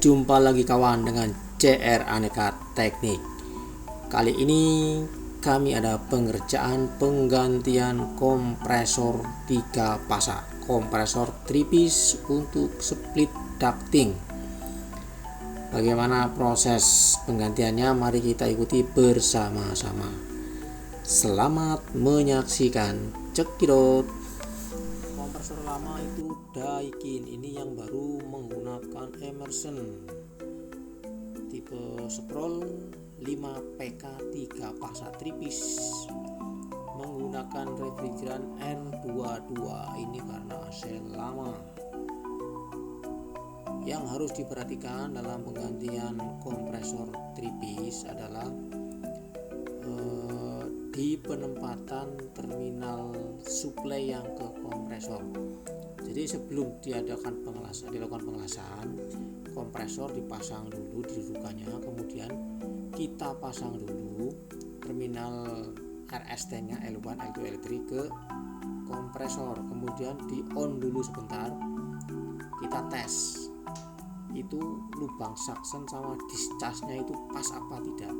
Jumpa lagi kawan dengan CR Aneka Teknik. Kali ini kami ada pengerjaan penggantian kompresor 3 pasang, kompresor 3 piece untuk split ducting. Bagaimana proses penggantiannya? Mari kita ikuti bersama-sama. Selamat menyaksikan. Cekidot. Kompresor lama itu Daikin, ini yang baru menggunakan Emerson tipe Sproul 5PK 3 pasang 3 piece menggunakan refrigeran R22. Ini karena AC lama. Yang harus diperhatikan dalam penggantian kompresor 3 piece adalah di penempatan terminal suplai yang ke kompresor. Jadi sebelum dilakukan pengelasan, kompresor dipasang dulu didudukannya, kemudian kita pasang dulu terminal RST-nya L1, L2, L3 ke kompresor, kemudian di on dulu sebentar, kita tes itu lubang suction sama discharge-nya itu pas apa tidak.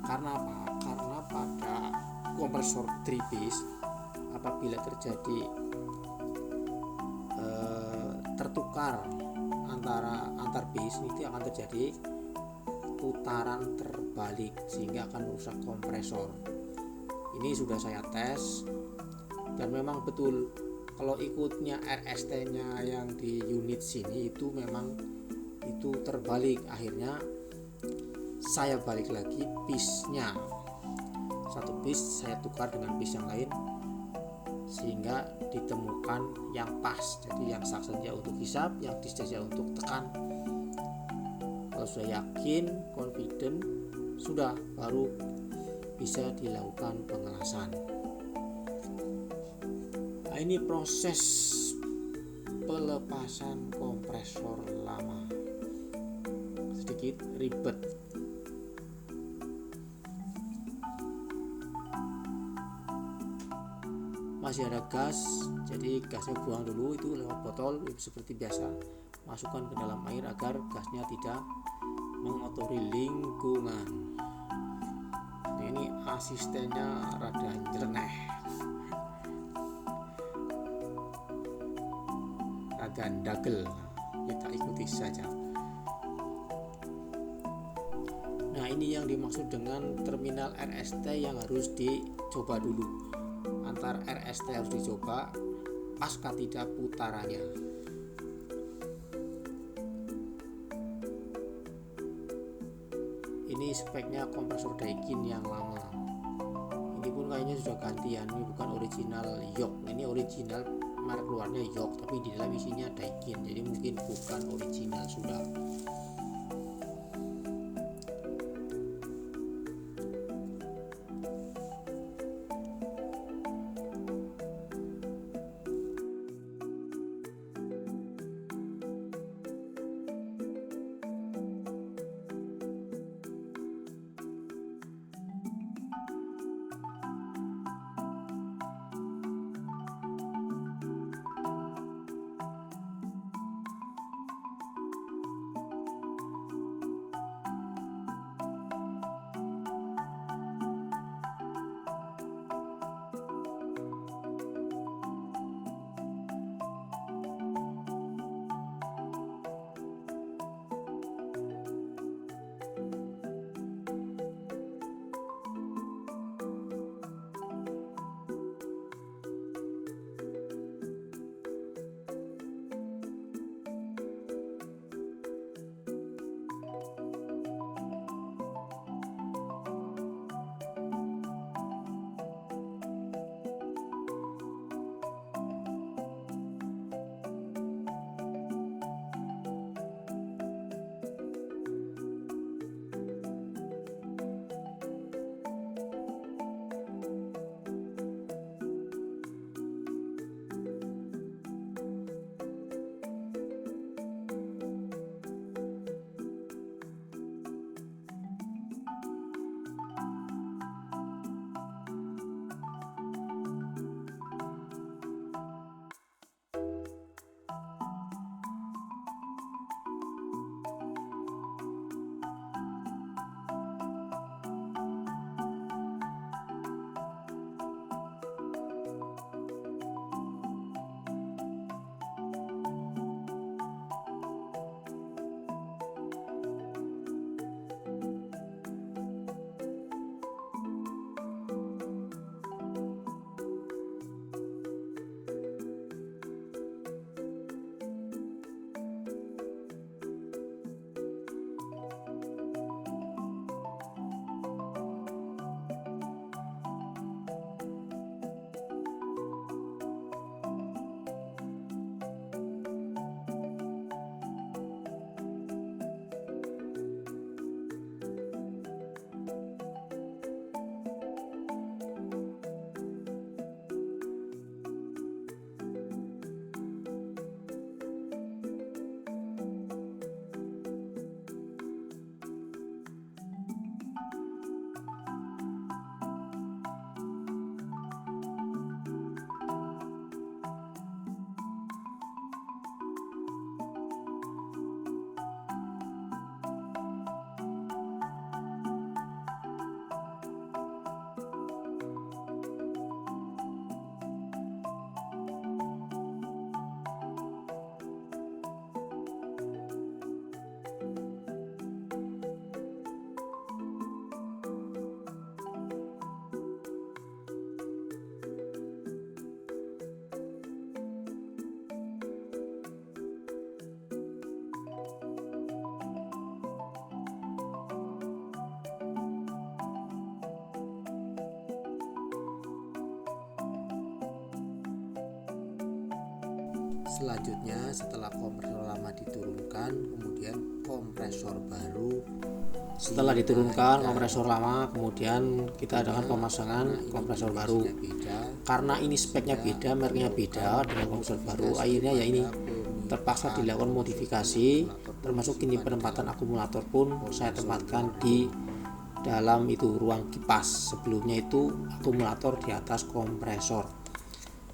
Karena apa? Karena pada kompresor 3 piece apabila terjadi tertukar antar piece, itu akan terjadi putaran terbalik sehingga akan merusak kompresor. Ini sudah saya tes dan memang betul kalau ikutnya RST-nya yang di unit sini itu memang itu terbalik. Akhirnya saya balik lagi piece-nya, satu piece saya tukar dengan piece yang lain sehingga ditemukan yang pas. Jadi yang suction-nya untuk hisap, yang discharge-nya untuk tekan. Kalau sudah yakin, confident, sudah baru bisa dilakukan pengelasan. Nah, ini proses pelepasan kompresor lama, sedikit ribet. Masih ada gas, jadi gasnya buang dulu itu lewat botol seperti biasa, masukkan ke dalam air agar gasnya tidak mengotori lingkungan. Nah, ini asistennya rada nyeleneh, rada dagel, kita ikuti saja. Nah, ini yang dimaksud dengan terminal RST yang harus dicoba dulu. Antar RST harus dicoba pasca tidak putarannya. Ini speknya kompresor Daikin yang lama. Ini pun kayaknya sudah gantian, ini bukan original York. Ini original merek luarnya York, tapi di dalam isinya Daikin, jadi mungkin bukan original sudah. Selanjutnya setelah kompresor lama diturunkan, kemudian kompresor baru. Setelah diturunkan kompresor lama, kemudian kita adakan pemasangan kompresor baru. Karena ini speknya beda, mereknya beda dengan kompresor baru, akhirnya ya ini terpaksa dilakukan modifikasi, termasuk ini penempatan akumulator pun saya tempatkan di dalam itu ruang kipas. Sebelumnya itu akumulator di atas kompresor.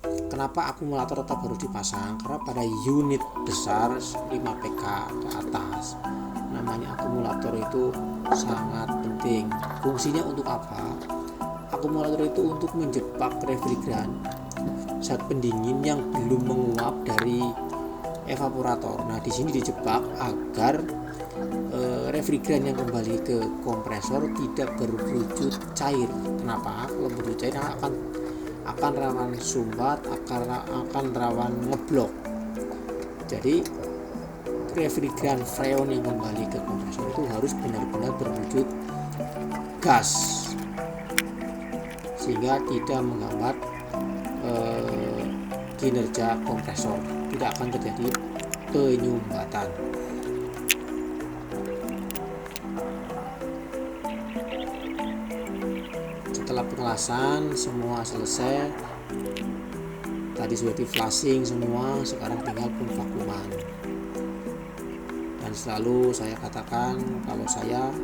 Kenapa akumulator tetap harus dipasang? Karena pada unit besar 5 PK ke atas, namanya akumulator itu sangat penting. Fungsinya untuk apa? Akumulator itu untuk menjebak refrigeran, zat pendingin yang belum menguap dari evaporator. Nah, di sini dijebak agar refrigeran yang kembali ke kompresor tidak berwujud cair. Kenapa? Kalau berwujud cair akan rawan sumbat, akan rawan ngeblok. Jadi refrigeran freon yang kembali ke kompresor itu harus benar-benar berwujud gas, sehingga tidak menghambat kinerja kompresor, tidak akan terjadi penyumbatan. Setelah pengelasan semua selesai, tadi sudah di flashing semua, sekarang tinggal pemvakuman. Dan selalu saya katakan kalau saya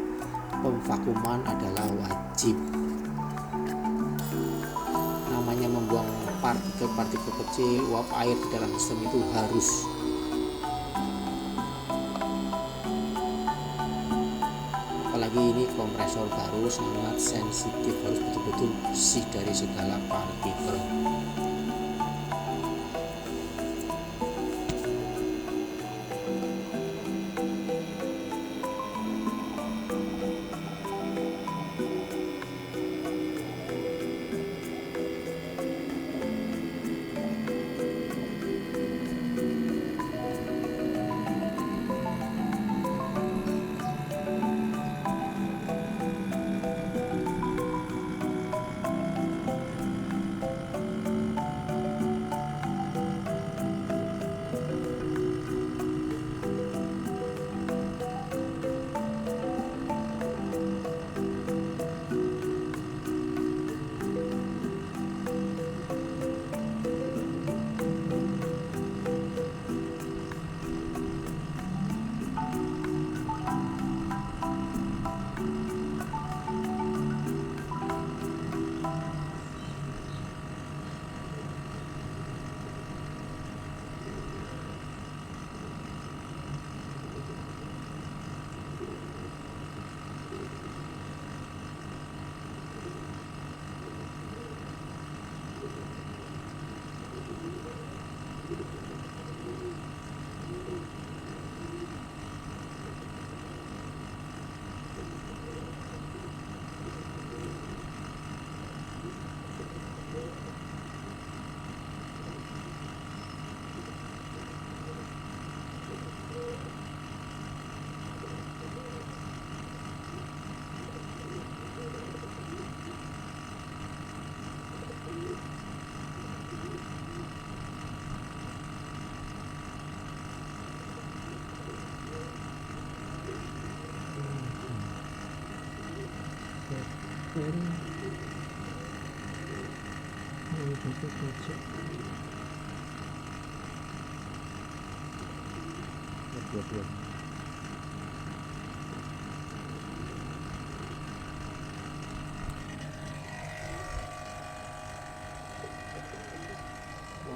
pemvakuman adalah wajib. Namanya membuang partikel-partikel kecil, uap air di dalam sistem itu harus. Apalagi ini kompresor baru sangat sensitif, harus betul-betul bersih dari segala partikel.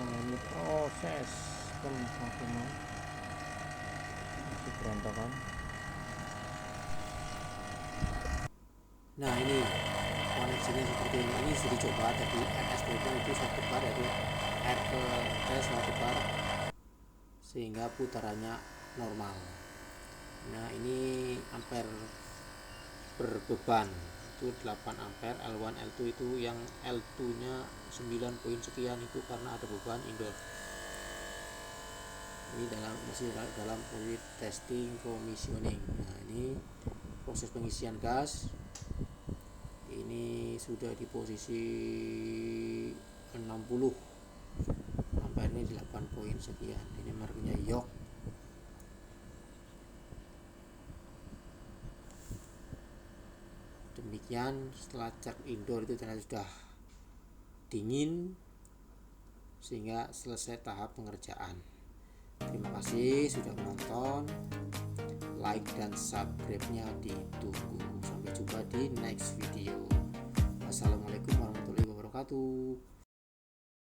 Ini proses pemvakuman masih berantakan. Nah, ini koneksinya seperti ini sudah dicoba tadi RS-nya itu 1 bar, yaitu R ke T 1 bar, sehingga putarannya normal. Nah, ini ampere berbeban itu 8 ampere, L1 L2 itu yang L2 nya 9 poin sekian itu karena ada beban indoor. Ini masih dalam proses testing commissioning. Nah, ini proses pengisian gas. Ini sudah di posisi 60 ampere ini 8 poin sekian. Ini mereknya York. Demikian, setelah cek indoor itu ternyata sudah dingin sehingga selesai tahap pengerjaan. Terima kasih sudah menonton. Like dan subscribe-nya ditunggu. Sampai jumpa di next video. Wassalamualaikum warahmatullahi wabarakatuh.